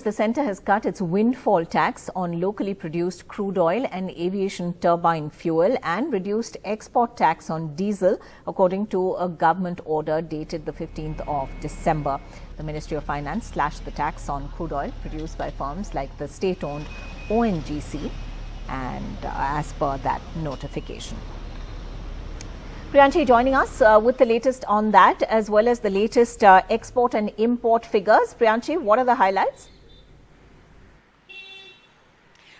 the centre has cut its windfall tax on locally produced crude oil and aviation turbine fuel and reduced export tax on diesel, according to a government order dated the 15th of December. The Ministry of Finance slashed the tax on crude oil produced by firms like the state-owned ONGC, and as per that notification. Priyanshi joining us with the latest on that, as well as the latest export and import figures. Priyanshi, what are the highlights?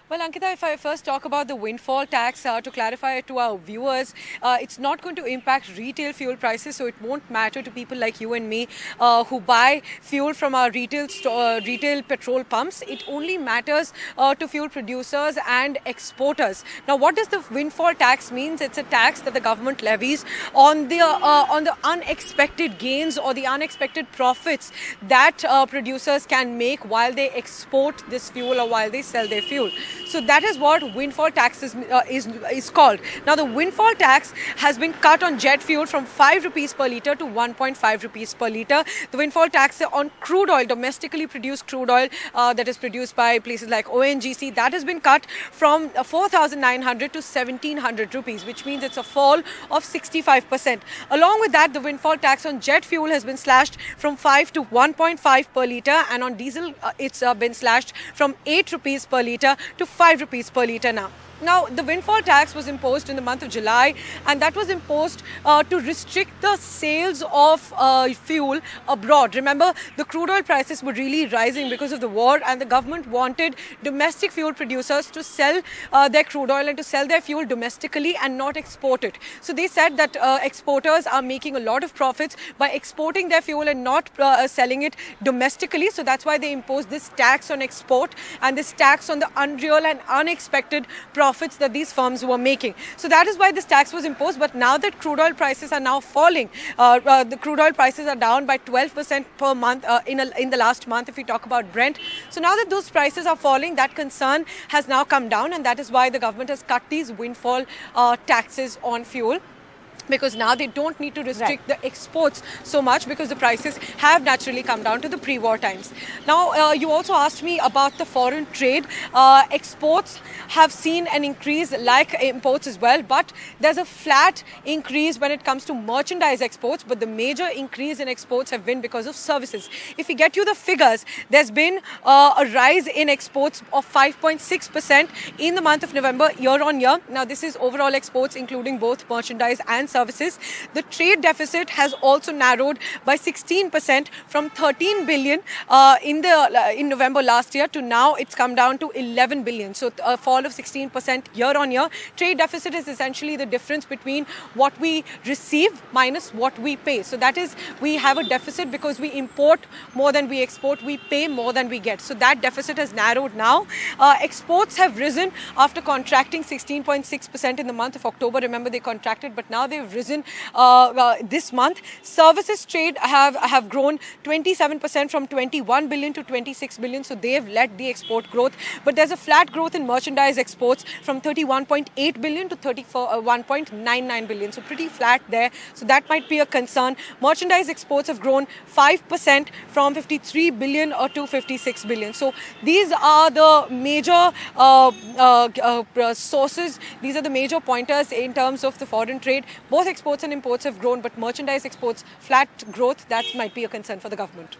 Well, Ankita, if I first talk about the windfall tax, to clarify it to our viewers, it's not going to impact retail fuel prices, so it won't matter to people like you and me who buy fuel from our retail petrol pumps. It only matters to fuel producers and exporters. Now, what does the windfall tax mean? It's a tax that the government levies on the unexpected gains or the unexpected profits that producers can make while they export this fuel or while they sell their fuel. So that is what windfall tax is called. Now, the windfall tax has been cut on jet fuel from 5 rupees per litre to 1.5 rupees per litre. The windfall tax on crude oil, domestically produced crude oil that is produced by places like ONGC, that has been cut from 4,900 to 1,700 rupees, which means it's a fall of 65%. Along with that, the windfall tax on jet fuel has been slashed from 5 to 1.5 per litre, and on diesel it's been slashed from 8 rupees per litre to 5 rupees per litre now. Now, the windfall tax was imposed in the month of July, and that was imposed to restrict the sales of fuel abroad. Remember, the crude oil prices were really rising because of the war, and the government wanted domestic fuel producers to sell their crude oil and to sell their fuel domestically and not export it. So they said that exporters are making a lot of profits by exporting their fuel and not selling it domestically. So that's why they imposed this tax on export and this tax on the unreal and unexpected profits that these firms were making. So that is why this tax was imposed. But now that crude oil prices are now falling, the crude oil prices are down by 12% per month in the last month if we talk about Brent. So now that those prices are falling, that concern has now come down, and that is why the government has cut these windfall taxes on fuel, because now they don't need to restrict the exports so much because the prices have naturally come down to the pre-war times. Now, you also asked me about the foreign trade. Exports have seen an increase like imports as well, but there's a flat increase when it comes to merchandise exports, but the major increase in exports have been because of services. If we get you the figures, there's been a rise in exports of 5.6% in the month of November year on year. Now, this is overall exports including both merchandise and services. The trade deficit has also narrowed by 16% from 13 billion in November last year to now it's come down to 11 billion. So a fall of 16% year on year. Trade deficit is essentially the difference between what we receive minus what we pay. So that is, we have a deficit because we import more than we export, we pay more than we get. So that deficit has narrowed now. Exports have risen after contracting 16.6% in the month of October. Remember, they contracted, but now they've risen this month. Services trade have grown 27% from 21 billion to 26 billion. So they have led the export growth. But there's a flat growth in merchandise exports from 31.8 billion to 31.99 billion. So pretty flat there. So that might be a concern. Merchandise exports have grown 5% from 53 billion to 56 billion. So these are the major sources. These are the major pointers in terms of the foreign trade. Both exports and imports have grown, but merchandise exports, flat growth, that might be a concern for the government.